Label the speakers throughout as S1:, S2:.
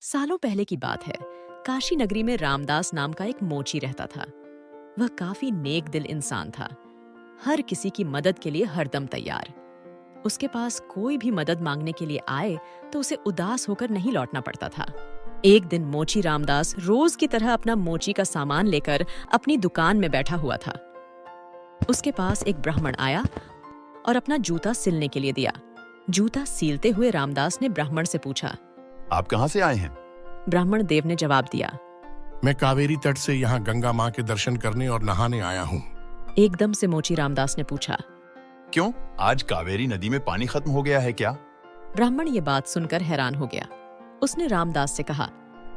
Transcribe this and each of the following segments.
S1: सालों पहले की बात है। काशी नगरी में रामदास नाम का एक मोची रहता था। वह काफी नेक दिल इंसान था, हर किसी की मदद के लिए हरदम तैयार। उसके पास कोई भी मदद मांगने के लिए आए तो उसे उदास होकर नहीं लौटना पड़ता था। एक दिन मोची रामदास रोज की तरह अपना मोची का सामान लेकर अपनी दुकान में बैठा हुआ था। उसके पास एक ब्राह्मण आया और अपना जूता सिलने के लिए दिया। जूता सीलते हुए रामदास ने ब्राह्मण से पूछा,
S2: आप कहाँ से आए हैं?
S1: ब्राह्मण देव ने जवाब दिया,
S3: मैं कावेरी तट से यहाँ गंगा माँ के दर्शन करने और नहाने आया हूँ।
S1: एकदम से मोची रामदास ने पूछा,
S2: क्यों, आज कावेरी नदी में पानी खत्म हो गया है क्या?
S1: ब्राह्मण ये बात सुनकर हैरान हो गया। उसने रामदास से कहा,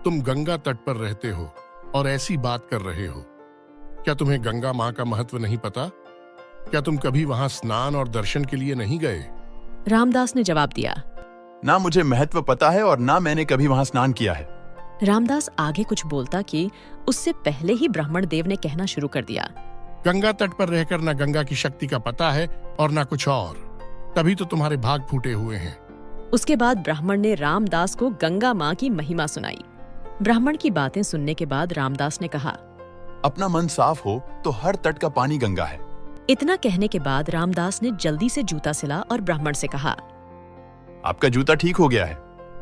S3: तुम गंगा तट पर रहते हो और ऐसी बात कर रहे हो। क्या तुम्हें गंगा माँ का महत्व नहीं पता? क्या तुम कभी वहाँ स्नान और दर्शन के लिए नहीं गए?
S1: रामदास ने जवाब दिया।
S2: ना मुझे महत्व पता है और ना मैंने कभी वहाँ स्नान किया है।
S1: रामदास आगे कुछ बोलता कि उससे पहले ही ब्राह्मण देव ने कहना शुरू कर दिया,
S3: गंगा तट पर रहकर न गंगा की शक्ति का पता है और न कुछ और, तभी तो तुम्हारे भाग फूटे हुए हैं।
S1: उसके बाद ब्राह्मण ने रामदास को गंगा माँ की महिमा सुनाई। ब्राह्मण की बातें सुनने के बाद रामदास ने कहा,
S2: अपना मन साफ हो तो हर तट का पानी गंगा है।
S1: इतना कहने के बाद रामदास ने जल्दी से जूता सिला और ब्राह्मण से कहा,
S2: आपका जूता ठीक हो गया है।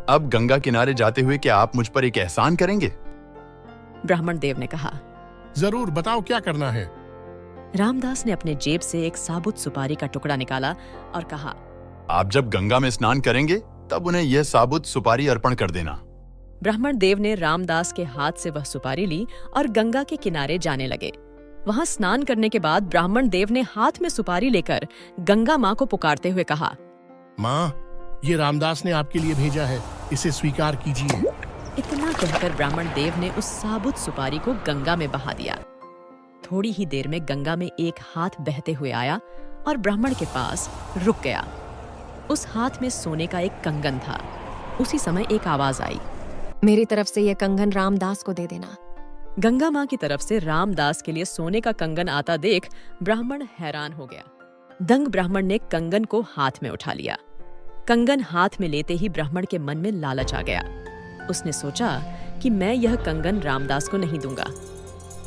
S2: अब गंगा किनारे जाते हुए क्या आप मुझ पर एक एहसान करेंगे?
S1: ब्राह्मण देव ने कहा,
S3: जरूर, बताओ क्या करना है।
S1: रामदास ने अपने जेब से एक साबुत सुपारी का टुकड़ा निकाला और कहा,
S2: आप जब गंगा में स्नान करेंगे तब उन्हें यह साबुत सुपारी अर्पण कर देना।
S1: ब्राह्मण देव ने रामदास के हाथ से वह सुपारी ली और गंगा के किनारे जाने लगे। वहां स्नान करने के बाद ब्राह्मण देव ने हाथ में सुपारी लेकर गंगा माँ को पुकारते हुए कहा,
S3: माँ, ये रामदास ने आपके लिए भेजा है, इसे स्वीकार कीजिए।
S1: इतना कहकर ब्राह्मण देव ने उस साबुत सुपारी को गंगा में बहा दिया। थोड़ी ही देर में गंगा में एक हाथ बहते हुए आया और ब्राह्मण के पास रुक गया। उस हाथ में सोने का एक कंगन था। उसी समय एक आवाज आई,
S4: मेरी तरफ से यह कंगन रामदास को दे देना।
S1: गंगा माँ की तरफ से रामदास के लिए सोने का कंगन आता देख ब्राह्मण हैरान हो गया। दंग ब्राह्मण ने कंगन को हाथ में उठा लिया। कंगन हाथ में लेते ही ब्राह्मण के मन में लालच आ गया। उसने सोचा कि मैं यह कंगन रामदास को नहीं दूंगा।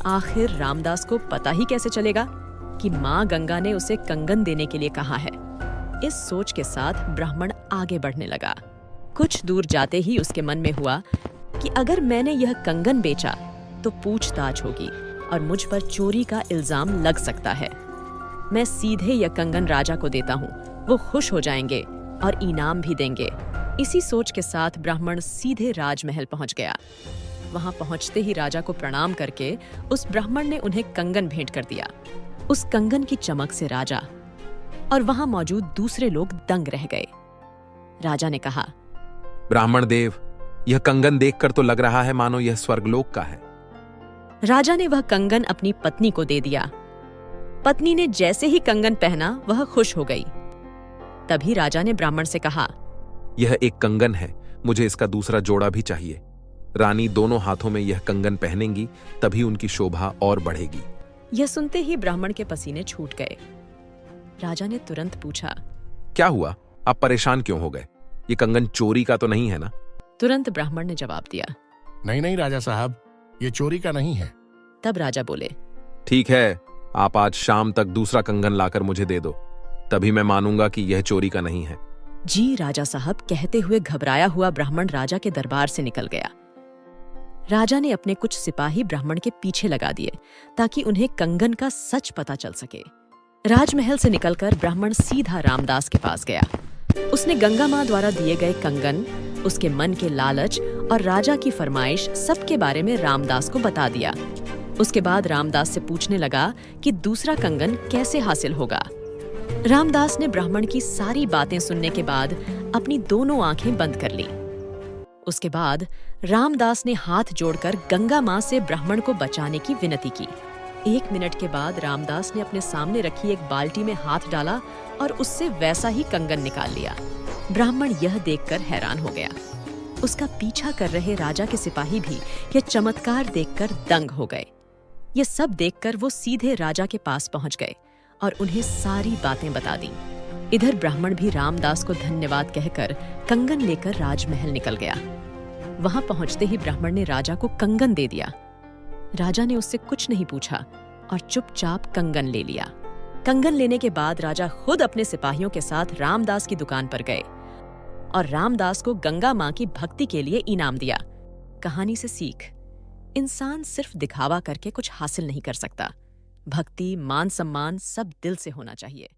S1: आखिर रामदास को पता ही कैसे चलेगा कि माँ गंगा ने उसे कंगन देने के लिए कहा है। इस सोच के साथ ब्राह्मण आगे बढ़ने लगा। कुछ दूर जाते ही उसके मन में हुआ कि अगर मैंने यह कंगन बेचा तो पूछताछ होगी और मुझ पर चोरी का इल्जाम लग सकता है। मैं सीधे यह कंगन राजा को देता हूँ, वो खुश हो जाएंगे और इनाम भी देंगे। इसी सोच के साथ ब्राह्मण सीधे राजमहल पहुंच गया। वहां पहुंचते ही राजा को प्रणाम करके उस ब्राह्मण ने उन्हें कंगन भेंट कर दिया। उस कंगन की चमक से राजा और वहां मौजूद दूसरे लोग दंग रह गए। राजा ने कहा,
S5: ब्राह्मण देव, यह कंगन देखकर तो लग रहा है मानो यह स्वर्गलोक का है।
S1: राजा ने वह कंगन अपनी पत्नी को दे दिया। पत्नी ने जैसे ही कंगन पहना वह खुश हो गई। तभी राजा ने ब्राह्मण से कहा,
S5: यह एक कंगन है, मुझे इसका दूसरा जोड़ा भी चाहिए। रानी दोनों हाथों में यह कंगन पहनेंगी तभी उनकी शोभा और बढ़ेगी।
S1: यह सुनते ही ब्राह्मण के पसीने छूट गए। राजा ने तुरंत पूछा,
S5: क्या हुआ, आप परेशान क्यों हो गए? ये कंगन चोरी का तो नहीं है ना?
S1: तुरंत ब्राह्मण ने जवाब दिया,
S3: नहीं नहीं राजा साहब, ये चोरी का नहीं है।
S1: तब राजा बोले,
S5: ठीक है, आप आज शाम तक दूसरा कंगन लाकर मुझे दे दो, तभी मैं मानूंगा कि यह चोरी का नहीं है।
S1: जी राजा साहब, कहते हुए घबराया हुआ ब्राह्मण राजा के दरबार से निकल गया। राजा ने अपने कुछ सिपाही ब्राह्मण के पीछे लगा दिए ताकि उन्हें कंगन का सच पता चल सके। राजमहल से निकलकर ब्राह्मण सीधा रामदास के पास गया। उसने गंगा माँ द्वारा दिए गए कंगन, उसके मन के लालच और राजा की फरमाइश सबके बारे में रामदास को बता दिया। उसके बाद रामदास से पूछने लगा कि दूसरा कंगन कैसे हासिल होगा। रामदास ने ब्राह्मण की सारी बातें सुनने के बाद अपनी दोनों आंखें बंद कर ली। उसके बाद रामदास ने हाथ जोड़कर गंगा माँ से ब्राह्मण को बचाने की विनती की। 1 मिनट के बाद रामदास ने अपने सामने रखी एक बाल्टी में हाथ डाला और उससे वैसा ही कंगन निकाल लिया। ब्राह्मण यह देखकर हैरान हो गया। उसका पीछा कर रहे राजा के सिपाही भी यह चमत्कार देखकर दंग हो गए। ये सब देखकर वो सीधे राजा के पास पहुंच गए और उन्हें सारी बातें बता दी। इधर ब्राह्मण भी रामदास को धन्यवाद कहकर कंगन लेकर राजमहल निकल गया। वहां पहुंचते ही ब्राह्मण ने राजा को कंगन दे दिया। राजा ने उससे कुछ नहीं पूछा और चुपचाप कंगन ले लिया। कंगन लेने के बाद राजा खुद अपने सिपाहियों के साथ रामदास की दुकान पर गए और रामदास को गंगा मां की भक्ति के लिए इनाम दिया। कहानी से सीख, इंसान सिर्फ दिखावा करके कुछ हासिल नहीं कर सकता। भक्ति, मान सम्मान सब दिल से होना चाहिए।